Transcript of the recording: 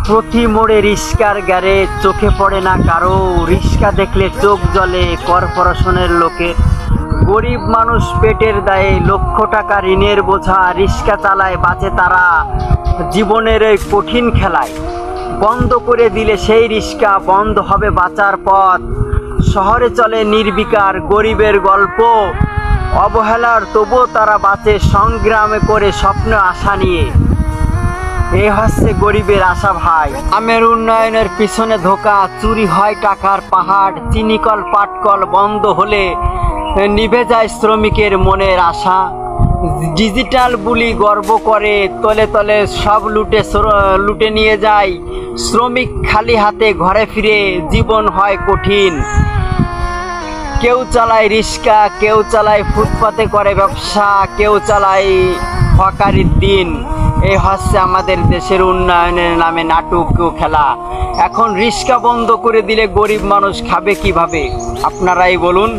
প্রতি মোড়ে রিস্কার গ্যারে চোখে পড়ে না কারো, রিস্কা দেখলে চোখ জ্বলে কর্পোরেশনের লোকে। গরিব মানুষ পেটের দায়ে লক্ষ টাকা ঋণের বোঝা, রিস্কা চালায় বাঁচে তারা জীবনের এই কঠিন খেলায়। বন্ধ করে দিলে সেই রিস্কা বন্ধ হবে বাঁচার পথ। শহরে চলে নির্বিকার গরিবের গল্প, অবহেলার তবুও তারা বাঁচে সংগ্রামে করে স্বপ্ন আশা নিয়ে। এই হচ্ছে গরিবের আশা ভাই। গ্রামের উন্নয়নের পিছনে ধোকা, চুরি হয় টাকার পাহাড়, চিনিকল পাটকল বন্ধ হলে নিভে যায় শ্রমিকের মনের আশা। ডিজিটাল বুলি গর্ব করে তলে তলে সব লুটে নিয়ে যায়, শ্রমিক খালি হাতে ঘরে ফিরে জীবন হয় কঠিন। কেউ চালায় রিস্কা, কেউ চালায় ফুটপাতে করে ব্যবসা, কেউ চালায় হকারির দিন। এই হচ্ছে আমাদের দেশের উন্নয়নের নামে নাটক খেলা। এখন রিস্কা বন্ধ করে দিলে গরিব মানুষ খাবে কিভাবে আপনারাই বলুন।